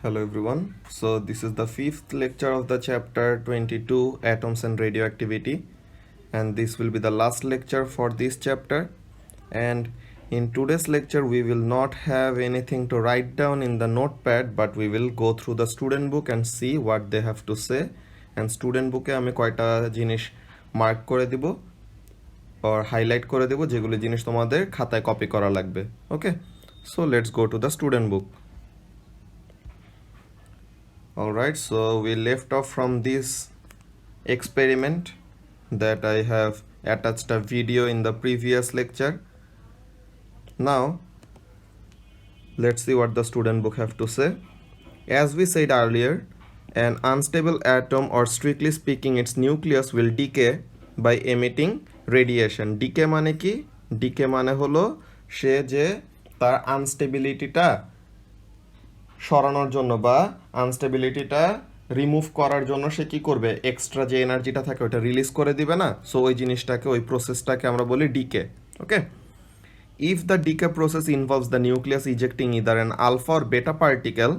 Hello everyone. So this is the fifth lecture of the chapter 22 Atoms and Radioactivity, and this will be the last lecture for this chapter. And in today's lecture we will not have anything to write down in the notepad, but we will go through the student book and see what they have to say. And student book আমি কয়টা জিনিস mark করে দিব or highlight করে দেব যেগুলো জিনিস তোমাদের খাতায় কপি করা লাগবে. Okay, so let's go to the student book. Alright, so we left off from this experiment that I have attached a video in the previous lecture. Now let's see what the student book have to say. As we said earlier, an unstable atom, or strictly speaking its nucleus, will decay by emitting radiation. Decay মানে কি? Decay মানে হলো সে যে তার আনস্টেবিলিটিটা সরানোর জন্য বা আনস্টেবিলিটিটা remove করার জন্য সে কি করবে, এক্সট্রা যে এনার্জিটা থাকে ওটা রিলিজ করে দিবে না। সো ওই জিনিসটাকে, ওই প্রসেসটাকে আমরা বলি decay. Okay, if the decay process involves the nucleus ejecting either an alpha or beta particle,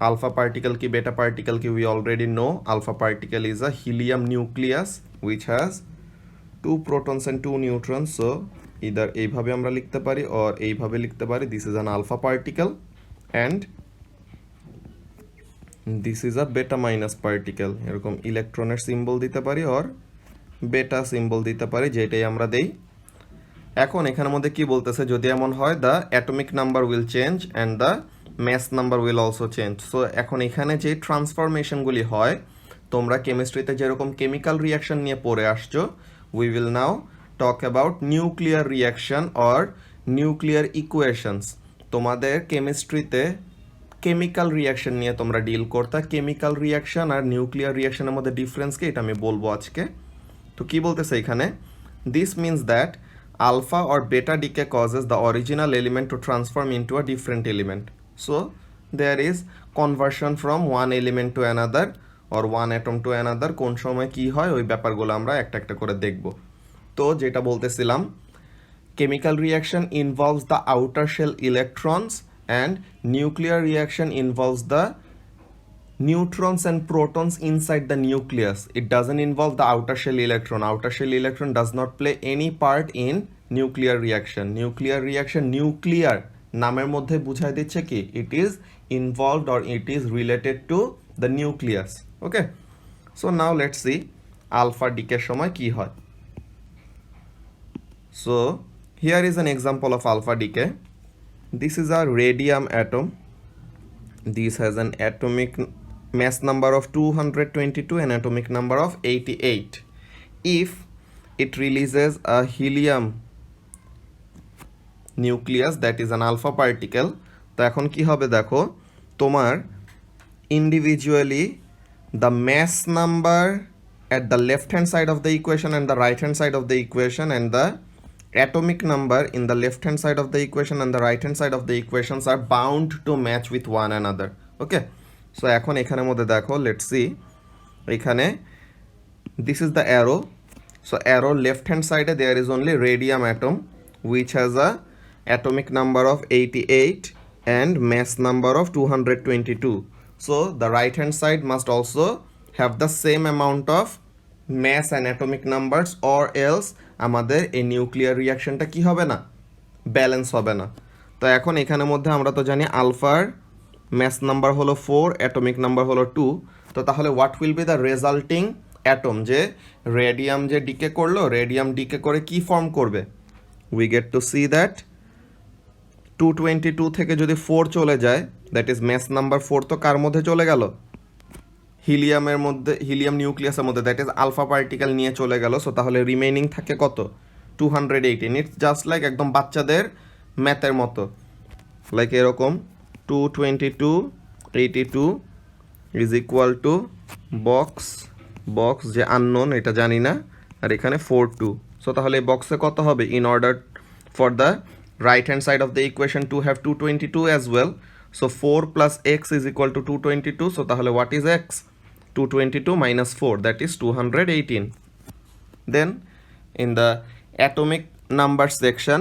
alpha particle ki beta particle ki we already know. Alpha particle is a helium nucleus which has 2 protons and 2 neutrons. So either এইভাবে আমরা লিখতে পারি or এইভাবে লিখতে পারি. This is an alpha particle and this is a beta minus particle. এরকম ইলেকট্রনের symbol দিতে পারি or বেটা সিম্বল দিতে পারি, যেটাই আমরা দেই। এখন এখানের মধ্যে কি বলতেছে, যদি এমন হয় the atomic number will change and the mass number will also change. So এখন এখানে যে ট্রান্সফরমেশনগুলি হয়, তোমরা কেমিস্ট্রিতে যেরকম কেমিক্যাল রিয়াকশন নিয়ে পড়ে আসছো, we will now talk about nuclear reaction or nuclear equations. তোমাদের কেমিস্ট্রিতে কেমিক্যাল রিয়াকশন নিয়ে তোমরা ডিল করতা। কেমিক্যাল রিয়াকশন আর নিউক্লিয়ার রিয়াকশনের মধ্যে ডিফারেন্স কি, এটা আমি বলবো আজকে। তো কি বলতেছে এখানে, this means that alpha or beta decay causes the original element to transform into a different element. So there is conversion from one element to another or one atom to another. কোন সময় কি হয় ওই ব্যাপারগুলো আমরা একটা একটা করে দেখব। তো যেটা বলতেছিলাম, chemical reaction involves the outer shell electrons and nuclear reaction involves the neutrons and protons inside the nucleus. It doesn't involve the outer shell electron. Outer shell electron does not play any part in nuclear reaction. Nuclear reaction, nuclear নামের মধ্যে বুঝাই দিচ্ছে কি, it is involved or it is related to the nucleus. Okay, so now let's see alpha decay সময় কি হয়. So here is an example of alpha decay. This is a radium atom. This has an atomic mass number of 222 and atomic number of 88. If it releases a helium nucleus, that is an alpha particle, তো এখন কি হবে দেখো, তোমার individually the mass number at the left hand side of the equation and the right hand side of the equation and the atomic number in the left hand side of the equation and the right hand side of the equations are bound to match with one another. Okay, so এখন এখানের মধ্যে দেখো, let's see, এখানে this is the arrow. So arrow left hand side there is only radium atom which has a atomic number of 88 and mass number of 222. So the right hand side must also have the same amount of mass and atomic numbers, or else আমাদের এই nuclear রিয়াকশনটা কি হবে না, balance হবে না। তো এখন এখানের মধ্যে আমরা তো জানি আলফার ম্যাস নাম্বার হলো 4, অ্যাটমিক নাম্বার হলো 2। তো তাহলে what will be the resulting atom, যে রেডিয়াম যে ডিকে করলো, রেডিয়াম ডিকে করে কি ফর্ম করবে, we get to see that 222 থেকে যদি 4 চলে যায়, দ্যাট ইজ ম্যাস নাম্বার 4, তো কার মধ্যে চলে গেল, হিলিয়ামের মধ্যে, হিলিয়াম নিউক্লিয়াসের মধ্যে, দ্যাট ইজ আলফা পার্টিকেল নিয়ে চলে গেল। সো তাহলে রিমেইনিং থাকে কত, 218। ইটস জাস্ট লাইক একদম বাচ্চাদের ম্যাথের মতো, লাইক এরকম 222 82 ইজ ইকুয়াল টু বক্স যে আননোন এটা জানি না, আর এখানে 42। সো তাহলে এই বক্সে কত হবে, in order for the right hand side of the equation to have 222 as well. So 4 plus x is equal to 222. So তাহলে what is x, 222 minus 4, that is 218. Then in the atomic number section,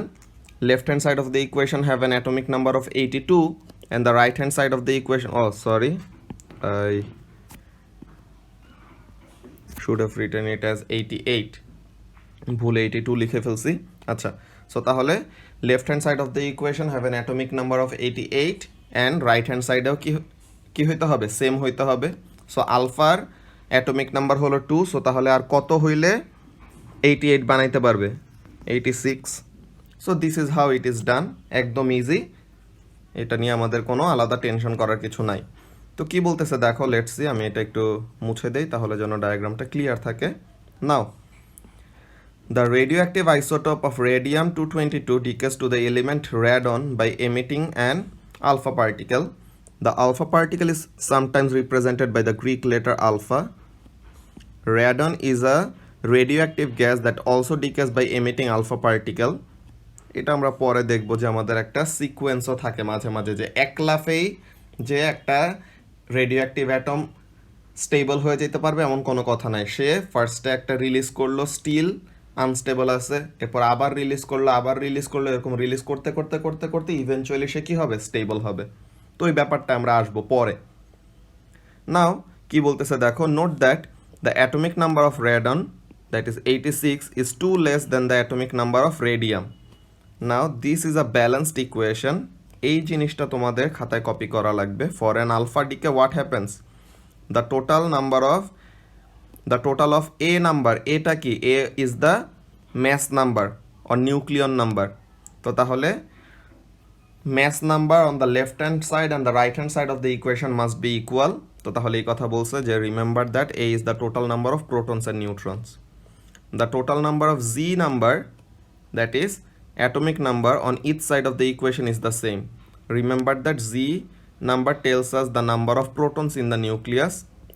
left hand side of the equation have an atomic number of 82 and the right hand side of the equation, oh sorry, I should have written it as 88, ভুলে 82 লিখে ফেলছি। আচ্ছা, so তাহলে left hand side of the equation have an atomic number of 88 and right hand সাইডেও কি হইতে হবে, same হইতে হবে। সো আলফার অ্যাটমিক নাম্বার হলো 2, সো তাহলে আর কত হইলে 88 বানাইতে পারবে, 86। So this is how it is done, একদম ইজি, এটা নিয়ে আমাদের কোনো আলাদা টেনশন করার কিছু নাই। তো কি বলতেছে দেখো, লেটস সি, আমি এটা একটু মুছে দেই তাহলে যেন ডায়াগ্রামটা ক্লিয়ার থাকে। নাও, the radioactive isotope of radium-222 decays to the element radon by emitting an alpha particle. The alpha particle is sometimes represented by the Greek letter alpha. Radon is a radioactive gas that also decays by emitting alpha particle. এটা আমরা পরে দেখব যে আমাদের একটা সিকোয়েন্সও থাকে মাঝে মাঝে, যে এক লাফেই যে একটা রেডিওঅ্যাক্টিভ অ্যাটম স্টেবল হয়ে যেতে পারবে এমন কোনো কথা নাই। সে ফার্স্টে একটা রিলিজ করলো, স্টিল আনস্টেবল আছে, এরপর আবার রিলিজ করলো, এরকম রিলিজ করতে করতে করতে করতে ইভেনচুয়ালি সে কি হবে, স্টেবল হবে। তো এই ব্যাপারটা আমরা আসবো পরে। নাও কি বলতেছে দেখো, note that the atomic number of radon, that is 86, is 2 less than the atomic number of radium. Now this is a balanced equation. এই জিনিসটা তোমাদের খাতায় কপি করা লাগবে। For an alpha decay what happens? The total of a number, এটা কি, a is the mass number or nucleon number. তো তাহলে mass number on the left hand side and the right hand side of the equation must be equal. তো তাহলে এই কথা বলছে যে remember that a is the total number of protons and neutrons. The total number of z number, that is atomic number on each side of the equation, is the same. Remember that z number tells us the number of protons in the nucleus,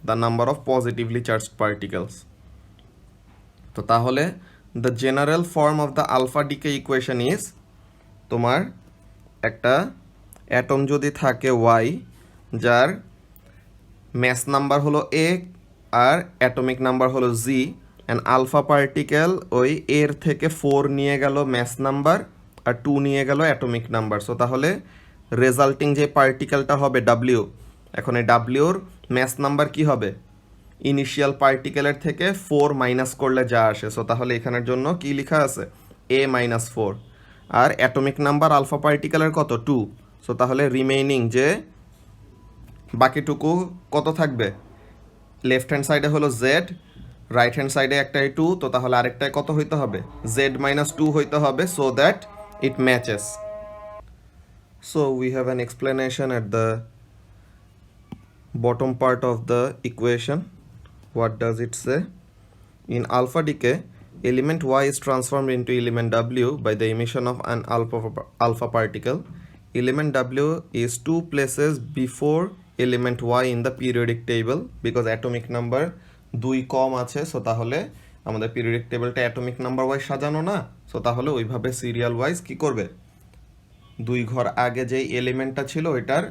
the number of positively charged particles. তো তাহলে the general form of the alpha decay equation is, তোমার একটা atom যদি থাকে y, যার mass number হলো a R atomic number হলো z, and alpha particle ওই এর থেকে 4 নিয়ে গেল ম্যাস নাম্বার আর 2 নিয়ে গেল অ্যাটমিক নাম্বার। সো তাহলে রেজাল্টিং যে পার্টিকেলটা হবে ডাব্লিউ, এখন এই ডাব্লিউর ম্যাস নাম্বার কি হবে, ইনিশিয়াল পার্টিকেলের থেকে 4 মাইনাস করলে যা আসে। সো তাহলে এখানের জন্য কি লেখা আছে, a-4, আর অ্যাটমিক নাম্বার আলফা পার্টিকেলের কত, 2। সো তাহলে রিমেইনিং যে বাকিটুকু কত থাকবে, লেফট হ্যান্ড সাইডে হলো জেড, রাইট হ্যান্ড সাইডে একটাই 2, তো তাহলে আরেকটাই কত হইতে হবে, z-2 হইতে হবে, so that it matches. So we have an explanation at the bottom part of the equation. What does it say? In alpha decay, element y is transformed into element w by the emission of an alpha particle. Element w is 2 places before element y in the periodic table because atomic number 2 কম আছে। So তাহলে আমাদের periodic টেবিলটা atomic number wise সাজানো না, so তাহলে ওইভাবে serial wise কি করবে, 2 ঘর আগে যেই এলিমেন্টটা ছিল ওইটার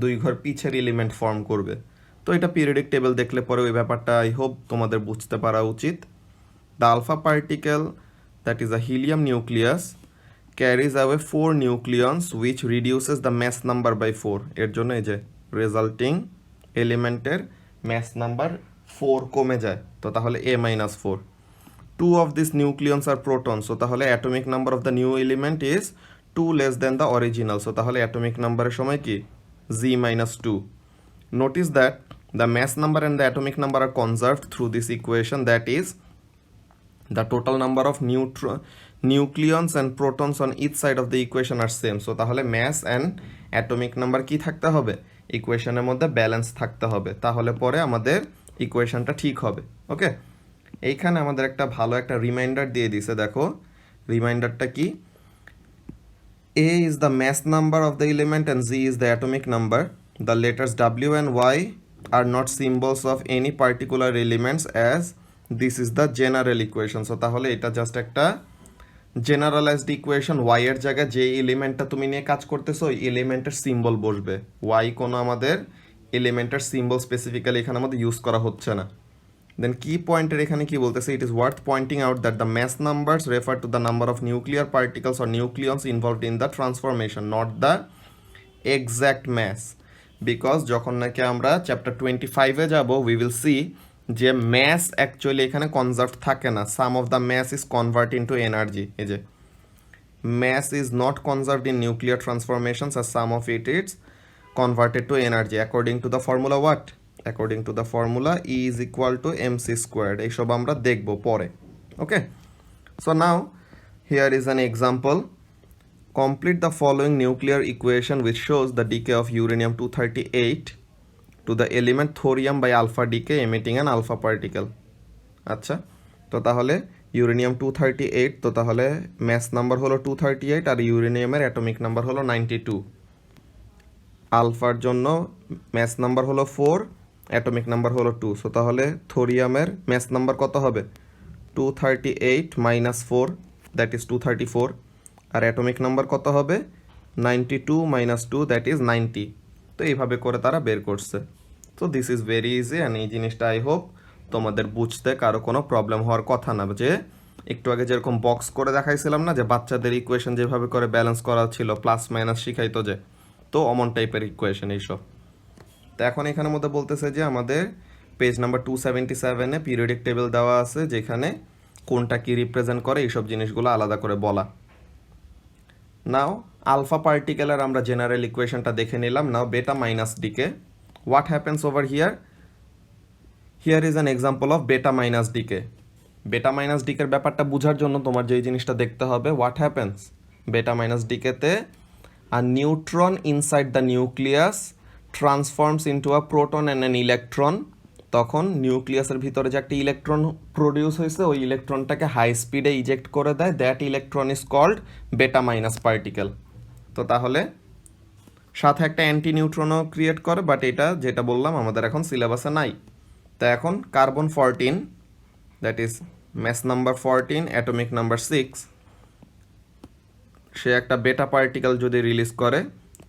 2 ঘর পিছের এলিমেন্ট ফর্ম করবে। তো এটা পিরিয়ডিক টেবিল দেখলে পরে ওই ব্যাপারটা আই হোপ তোমাদের বুঝতে পারা উচিত। The alpha particle, that is a helium nucleus, carries away 4 nucleons which reduces the mass number by 4। এর জন্য এই যে রেজাল্টিং এলিমেন্টের ম্যাস নাম্বার 4 কমে যায়, তো তাহলে a-4। 2 of these nucleons are protons, so তাহলে atomic number of the new element is 2 less than the original, so তাহলে atomic number-এর সময় কি, z-2. Notice that the mass number and the atomic number are conserved through this equation, that is the total number of nucleons and protons on each side of the equation are same. So তাহলে mass and atomic number কি থাকতে হবে, ইকুয়েশনের মধ্যে balance থাকতে হবে, তাহলে পরে আমাদের ইকুয়েশনটা ঠিক হবে। ওকে, এইখানে আমাদের একটা ভালো একটা রিমাইন্ডার দিয়ে দিছে, দেখো রিমাইন্ডারটা কি, a is the mass number of the element and z is the atomic number. The letters w and y are not symbols of any particular elements as this is the general equation. So তাহলে এটা just একটা generalised equation, y এর জায়গায় যে এলিমেন্টটা তুমি নিয়ে কাজ করতেছো ওই এলিমেন্টের সিম্বল বসবে, y কোনো আমাদের এলিমেন্টের সিম্বল স্পেসিফিক্যালি এখানে আমাদের ইউজ করা হচ্ছে না। দেন কি পয়েন্টের এখানে কি বলতেছে, it is worth pointing out that the mass numbers refer to the number of nuclear particles or nucleons involved in the transformation, not the exact mass, because যখন নাকি আমরা চ্যাপ্টার 25-এ যাব উই উইল সি যে mass actually এখানে conserve থাকে না, some of the mass is convert into energy. এই যে mass is not conserved in nuclear transformations as some of it is converted to energy according to the formula what? According to the formula E is equal to mc squared. এইসব আমরা দেখব পরে। ওকে, so now here is an example. Complete the following nuclear equation which shows the decay of uranium 238 to the element thorium by alpha decay emitting an alpha particle. আচ্ছা, তো তাহলে uranium 238, তো তাহলে mass number হলো 238 আর ইউরেনিয়ামের atomic number হলো 92। আলফার জন্য mass number হলো 4, অ্যাটমিক নাম্বার হলো 2। সো তাহলে থোরিয়ামের ম্যাস নাম্বার কত হবে? 238 মাইনাস 4, দ্যাট ইজ 234। আর অ্যাটমিক নাম্বার কত হবে? 92 মাইনাস 2, দ্যাট ইজ 90। তো এইভাবে করে তারা বের করছে। তো this is very easy, and এই জিনিসটা আই হোপ তোমাদের বুঝতে কারো কোনো প্রবলেম হওয়ার কথা না। যে একটু আগে যেরকম বক্স করে দেখাইছিলাম না, যে বাচ্চাদের ইকুয়েশন যেভাবে করে ব্যালেন্স করা ছিল, প্লাস মাইনাস শিখাইতো যে, তো অমন টাইপের ইকুয়েশন এইসব। তো এখন এখানের মধ্যে বলতেছে যে আমাদের পেজ নাম্বার 277-এ পিরিয়ডিক টেবিল দেওয়া আছে, যেখানে কোনটা কি রিপ্রেজেন্ট করে এইসব জিনিসগুলো আলাদা করে বলা। নাও আলফা পার্টিকেলের আমরা জেনারেল ইকুয়েশনটা দেখে নিলাম। Now beta minus decay, what happens over here? Here is an example of beta minus decay. Beta minus ডিকের ব্যাপারটা বোঝার জন্য তোমার যেই জিনিসটা দেখতে হবে, হোয়াট হ্যাপেন্স বেটা মাইনাস ডিকেতে, a neutron inside the nucleus transforms into a proton and an electron. তখন নিউক্লিয়াসের ভিতরে যে একটা ইলেকট্রন প্রডিউস হয়েছে, ওই ইলেকট্রনটাকে হাই স্পিডে ইজেক্ট করে দেয়, that electron is called beta minus particle. তো তাহলে সাথে একটা অ্যান্টি নিউট্রনও ক্রিয়েট করে, বাট এটা যেটা বললাম আমাদের এখন সিলেবাসে নাই। তো এখন carbon 14, that is mass number 14, atomic number 6, সে একটা বেটা পার্টিকেল যদি রিলিজ করে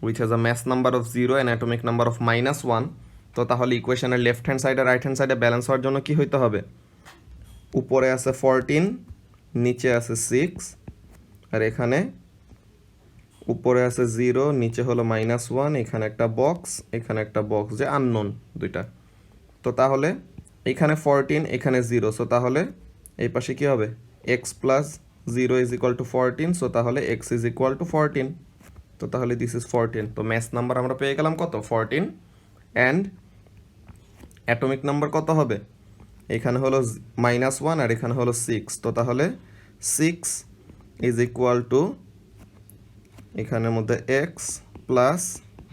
which has a mass number of 0 and atomic number of -1, তো তাহলে ইকুয়েশনের লেফট হ্যান্ড সাইডে রাইট হ্যান্ড সাইডে ব্যালেন্স হওয়ার জন্য কি হইতে হবে? উপরে আছে 14, নিচে আছে 6, আর এখানে উপরে আছে 0, নিচে হলো -1, এখানে একটা বক্স, এখানে একটা বক্স, যে আননোন দুইটা। তো তাহলে এখানে 14, এখানে 0, সো তাহলে এই পাশে কি হবে? x plus 0 is equal to 14, so তাহলে x ইজ ইকুয়াল টু 14। তো তাহলে দিস ইজ 14। তো ম্যাস নাম্বার আমরা পেয়ে গেলাম কত? 14। অ্যান্ড অ্যাটমিক নাম্বার কত হবে? এখানে হলো -1 আর এখানে হলো 6, তো তাহলে 6 ইজ ইকুয়াল টু এখানের মধ্যে x প্লাস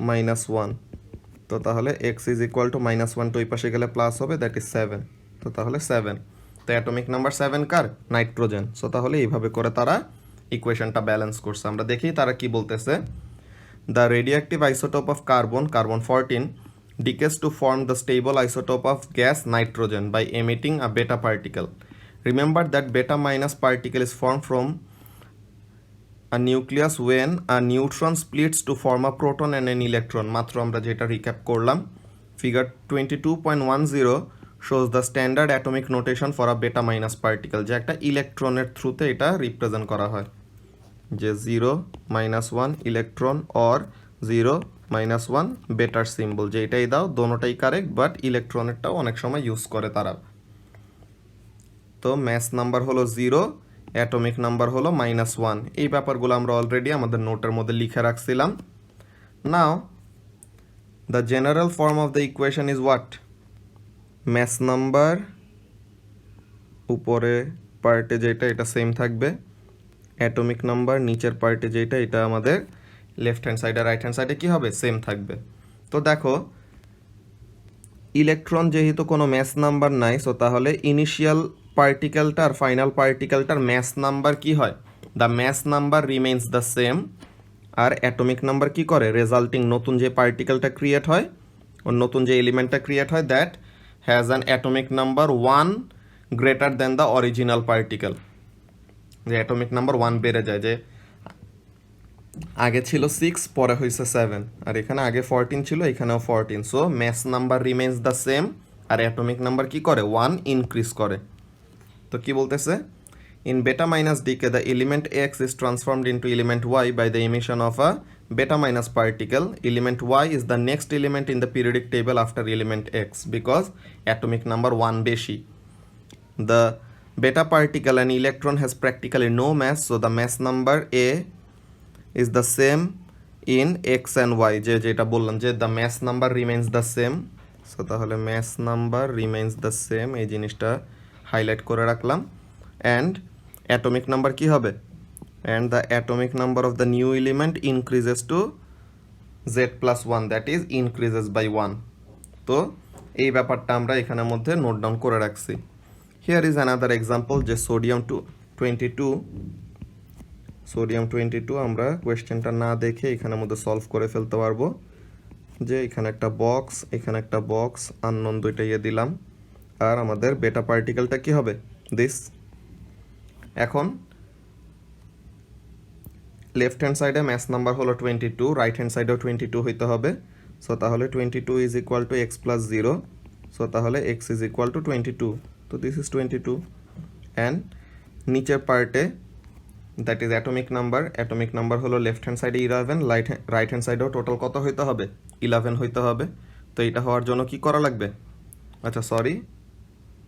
-1, তো তাহলে x ইজ ইকুয়াল টু -1 তো ওই পাশে গেলে প্লাস হবে, দ্যাট ইজ 7। তো তাহলে 7, তো অ্যাটমিক নাম্বার 7 কার? নাইট্রোজেন। সো তাহলে এইভাবে করে তারা ইকুয়েশনটা ব্যালেন্স করছে। আমরা দেখি তারা কি বলতেছে। The radioactive isotope of carbon, carbon 14, decays to form the stable isotope of gas nitrogen by emitting a beta particle. Remember that beta minus particle is formed from a nucleus when a neutron splits to form a proton and an electron. মাত্র আমরা যেটা recap করলাম, figure 22.10 shows the standard atomic notation for a beta minus particle, যে একটা ইলেকট্রনের থ্রুতে এটা represent করা হয়, যে 0 -1 ইলেকট্রন অর 0 -1 বেটার সিম্বল, যে এটাই দাও, দোনোটাই কারেক্ট, বাট ইলেকট্রনেরটাও অনেক সময় ইউজ করে তারা। তো ম্যাস নাম্বার হলো 0, অ্যাটমিক নাম্বার হলো -1। এই ব্যাপারগুলো আমরা অলরেডি আমাদের নোটের মধ্যে লিখে রাখছিলাম। Now the general form of the equation is what? Mass number উপরে পার্টে যেটা, এটা সেম থাকবে, অ্যাটমিক নাম্বার নিচের পার্টে যেটা, এটা আমাদের লেফট হ্যান্ড সাইডে রাইট হ্যান্ড সাইডে কি হবে? সেম থাকবে। তো দেখো ইলেকট্রন যেহেতু কোনো ম্যাস নাম্বার নাই, সো তাহলে ইনিশিয়াল পার্টিকেলটার ফাইনাল পার্টিকেলটার ম্যাস নাম্বার কি হয়? The mass number remains the same. আর অ্যাটমিক নাম্বার কি করে? রেজাল্টিং নতুন যে পার্টিকেলটা ক্রিয়েট হয়, ও নতুন যে এলিমেন্টটা ক্রিয়েট হয়, that has an atomic number 1 greater than the original particle. যে অ্যাটমিক নাম্বার 1 বেড়ে যায়, যে আগে ছিল 6 পরে হয়েছে 7, আর এখানে আগে 14 ছিল, এখানেও 14, so mass number remains the same, আর অ্যাটমিক নাম্বার কি করে? 1 ইনক্রিজ করে। তো কি বলতেছে? In beta minus decay the element x is transformed into element y by the emission of a beta minus particle, element y is the next element in the periodic table after element x because atomic number 1 beshi. The beta particle and electron has practically no mass, so the mass number A is the same in x and y. যেটা বললাম যে the mass number remains the same, so তাহলে mass number remains the same, এই জিনিসটা highlight করে রাখলাম। and atomic number কি হবে? and the atomic number of the new element increases to z plus 1, that is increases by 1. তো এই ব্যাপারটা আমরা এখানের মধ্যে নোট ডাউন করে রাখছি। here is another example যে সোডিয়াম 22 আমরা কোয়েশ্চেনটা না দেখে এখানের মধ্যে সলভ করে ফেলতে পারবো। যে এখানে একটা বক্স, এখানে একটা বক্স, আননোন দুইটা দিলাম, আর আমাদের বেটা পার্টিকেলটা কি হবে? দিস। এখন লেফট হ্যান্ড সাইডে ম্যাস নাম্বার হলো 22, রাইট হ্যান্ড সাইডেও 22 হইতে হবে। সো তাহলে 22 is equal to x plus 0, so তাহলে এক্স ইজ ইকুয়াল টু 22, তো দিস ইজ 22। অ্যান্ড নিচের পার্টে দ্যাট ইজ অ্যাটমিক নাম্বার হলো লেফট হ্যান্ড সাইডে 11, রাইট হ্যান্ড সাইডেও টোটাল কত হইতে হবে? 11 হইতে হবে। তো এটা হওয়ার জন্য কি করা লাগবে? আচ্ছা sorry,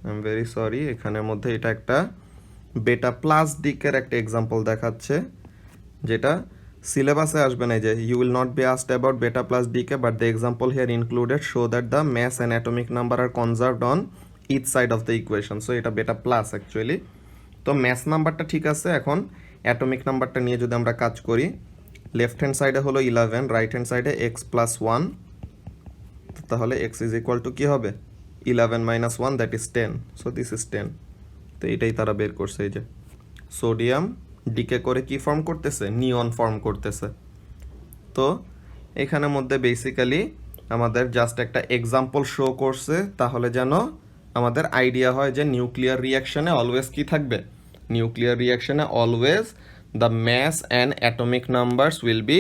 I am very sorry, এখানের মধ্যে এটা একটা বেটা প্লাস ডিকের একটা এক্সাম্পল দেখাচ্ছে, যেটা সিলেবাসে আসবে না। যে you will not be asked about beta plus decay, but the example here included show that the mass and atomic number are conserved on each side of the equation. So এটা beta plus actually. তো mass নাম্বারটা ঠিক আছে, এখন atomic নাম্বারটা নিয়ে যদি আমরা কাজ করি, লেফট হ্যান্ড সাইডে হলো 11, রাইট হ্যান্ড সাইডে এক্স প্লাস 1, তাহলে এক্স ইজ ইকুয়াল টু কী হবে? 11 minus 1, that is 10, so this is 10। তো এটাই তারা বের করছে, এই যে সোডিয়াম ডিকে করে কি ফর্ম করতেছে? নিয়ন ফর্ম করতেছে। তো এখানের মধ্যে বেসিক্যালি আমাদের জাস্ট একটা এক্সাম্পল শো করছে, তাহলে যেন আমাদের আইডিয়া হয় যে নিউক্লিয়ার রিয়াকশনে অলওয়েজ কি থাকবে? নিউক্লিয়ার রিয়াকশনে always the mass and atomic numbers will be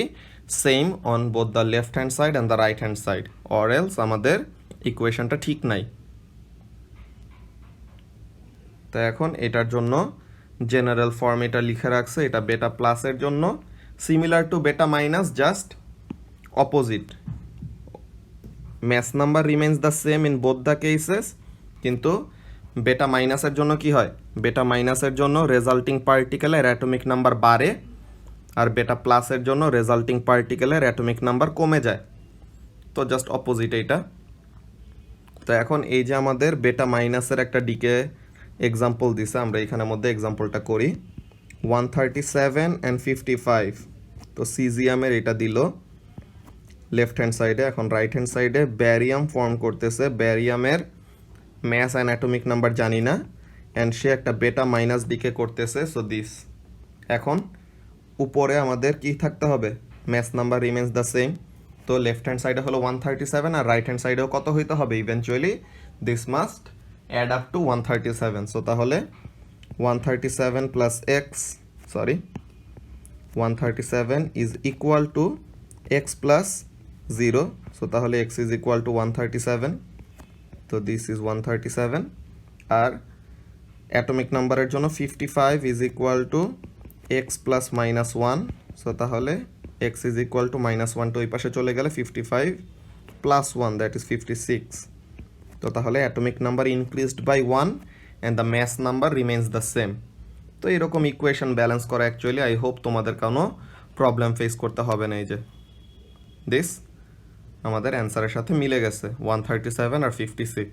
same on both the left hand side and the right hand side, or else আমাদের ইকুয়েশনটা ঠিক নাই। তো এখন এটার জন্য জেনারেল ফর্ম এটা লিখে রাখছে, এটা বেটা প্লাসের জন্য similar to beta minus, just opposite. Mass number remains the same in both the cases, কিন্তু বেটা মাইনাসের জন্য কি হয়? বেটা মাইনাসের জন্য রেজাল্টিং পার্টিকেলের অ্যাটমিক নাম্বার বাড়ে, আর বেটা প্লাসের জন্য রেজাল্টিং পার্টিকেলের অ্যাটমিক নাম্বার কমে যায়। তো জাস্ট অপোজিট এইটা। তো এখন এই যে আমাদের বেটা মাইনাসের একটা ডিকে এক্সাম্পল দিছে, আমরা এখানের মধ্যে এক্সাম্পলটা করি। 137 অ্যান্ড 55, তো সিজিয়ামের এটা দিল লেফট হ্যান্ড সাইডে। এখন রাইট হ্যান্ড সাইডে ব্যারিয়াম ফর্ম করতেছে, ব্যারিয়ামের ম্যাস অ্যান্ড অ্যাটমিক নাম্বার জানি না, অ্যান্ড সে একটা বেটা মাইনাস ডিকে করতেছে, সো দিস। এখন উপরে আমাদের কি থাকতে হবে? Mass number remains the same. তো লেফট হ্যান্ড সাইডে হলো 137, আর রাইট হ্যান্ড সাইডেও কত হইতে হবে? Eventually this must add up to 137, so তাহলে 137 plus x, sorry, 137 is equal to x plus 0, so তাহলে x is equal to 137, so this is 137, আর অ্যাটমিক নাম্বারের জন্য 55 is equal to x plus minus 1, so তাহলে x is equal to minus 1 তো এই পাশে চলে গেলে 55 plus 1, that is 56, তো তাহলে atomic number increased by 1 and the mass number remains the same. তো এরকম ইকুয়েশন ব্যালেন্স করা অ্যাকচুয়ালি আই হোপ তোমাদের কোনো প্রবলেম ফেস করতে হবে না। এই যে দিস আমাদের অ্যান্সারের সাথে মিলে গেছে 137 আর 56।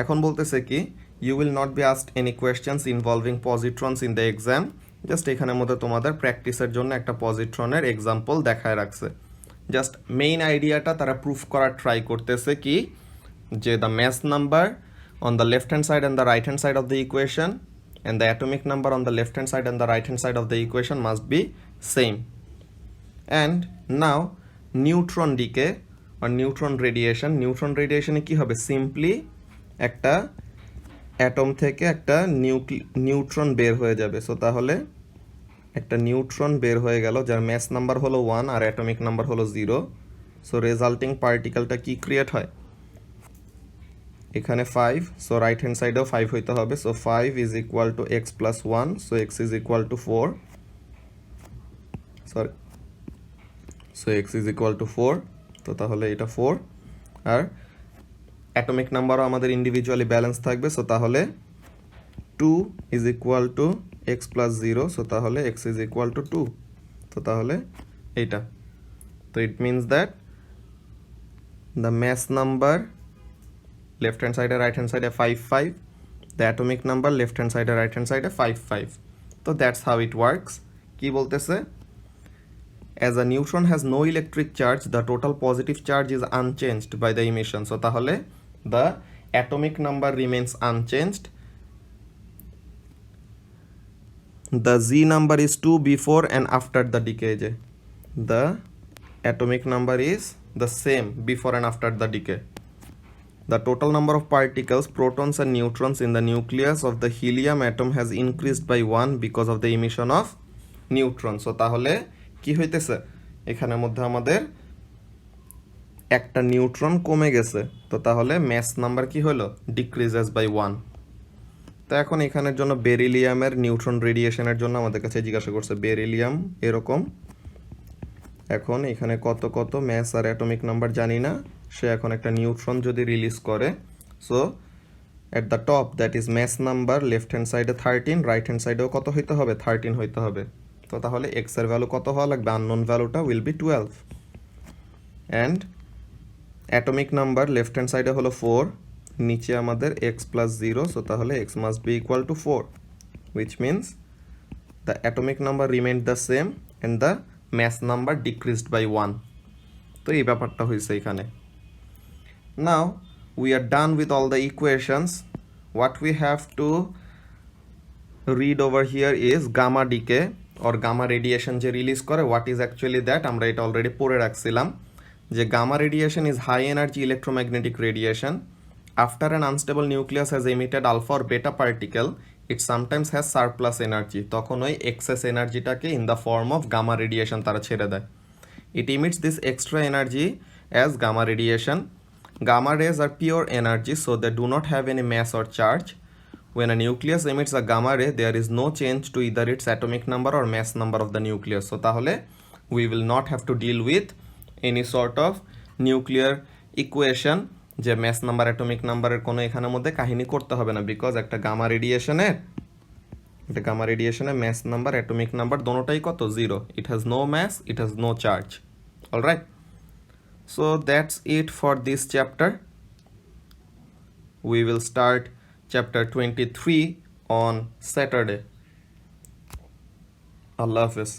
এখন বলতেছে কি, you will not be asked any questions involving positrons in the exam. Just এখানের মধ্যে তোমাদের প্র্যাকটিসের জন্য একটা পজিট্রনের এক্সাম্পল দেখায় রাখছে। জাস্ট মেইন আইডিয়াটা তারা প্রুফ করার ট্রাই করতেছে কি, যে the mass number on the left hand side and the right hand side of the equation and the atomic number on the left hand side and the right hand side of the equation must be same. And now neutron decay আর neutron রেডিয়েশনে কী হবে? Simply একটা atom থেকে একটা neutron বের হয়ে যাবে। সো তাহলে একটা নিউট্রন বের হয়ে গেল যার ম্যাস নাম্বার হলো 1 আর অ্যাটমিক নাম্বার হলো 0। সো রেজাল্টিং পার্টিকেলটা কি ক্রিয়েট হয়? এখানে 5, সো রাইট হ্যান্ড সাইডেও 5 হইতে হবে। So 5 is equal to x plus 1, so x is equal to 4, sorry so x is equal to 4, তো তাহলে এটা 4, আর অ্যাটমিক নাম্বারও আমাদের ইন্ডিভিজুয়ালি ব্যালেন্স থাকবে, সো তাহলে 2 is equal to x plus 0, so তাহলে x ইজ ইকুয়াল টু 2, তো তাহলে এইটা, তো it means that the mass number left hand সাইডে রাইট হ্যান্ড সাইডে 5 5, the atomic number left hand সাইডে রাইট হ্যান্ড সাইডে 5 5, তো দ্যাটস হাউ ইট ওয়ার্কস। কি বলতেছে, as a neutron has no electric charge, the total positive charge is unchanged by the emission, so তাহলে the atomic number remains unchanged, the z number is 2 before and after the decay, the atomic number is the same before and after the decay. The total number of particles, protons and neutrons in the nucleus of the helium atom has increased by 1 because of the emission of neutrons. So তাহলে কি হইতেছে, এখানের মধ্যে আমাদের একটা neutron কমে গেছে, তো তাহলে ম্যাস নাম্বার কি হলো, ডিক্রিজেস বাই 1। তো এখন এখানের জন্য বেরিলিয়ামের নিউট্রন রেডিয়েশনের জন্য আমাদের কাছে জিজ্ঞাসা করছে, বেরিলিয়াম এরকম, এখন এখানে কত কত ম্যাস আর অ্যাটমিক নাম্বার জানি না, সে এখন একটা নিউট্রন যদি রিলিজ করে, so at the top that is mass number left hand সাইডে 13, রাইট হ্যান্ড সাইডেও কত হইতে হবে, 13 হইতে হবে, তো তাহলে এক্স এর ভ্যালু কত হওয়া লাগবে, আননোন ভ্যালুটা will be 12, and atomic number left hand সাইডে হলো 4, নিচে আমাদের এক্স প্লাস 0, সো তাহলে x must be equal to 4, which means the atomic number remained the same and the mass number decreased by 1, তো এই ব্যাপারটা হয়েছে এখানে। Now we are done with all the equations. What we have to read over here is gamma decay or gamma radiation যে release করে, what is actually that, আমরা এটা already পড়ে রাখছিলাম যে gamma radiation is high energy electromagnetic radiation. After an unstable nucleus has emitted alpha or beta particle, it sometimes has surplus energy, তখন ওই excess এনার্জিটাকে in the form of gamma radiation তারা ছেড়ে দেয়। It emits this extra energy as gamma radiation. Gamma rays are pure energy, so they do not have any mass or charge. When a nucleus emits a gamma ray, there is no change to either its atomic number or mass number of the nucleus. So তাহলে we will not have to deal with any sort of nuclear equation যে mass number atomic number এর কোনো এখানের মধ্যে কাহিনী করতে হবে না, বিকজ একটা gamma রেডিয়েশনে mass number atomic number দোনোটাই কত, 0, it has no mass, it has no charge. All right. So that's it for this chapter. We will start chapter 23 on Saturday. Allah Hafiz.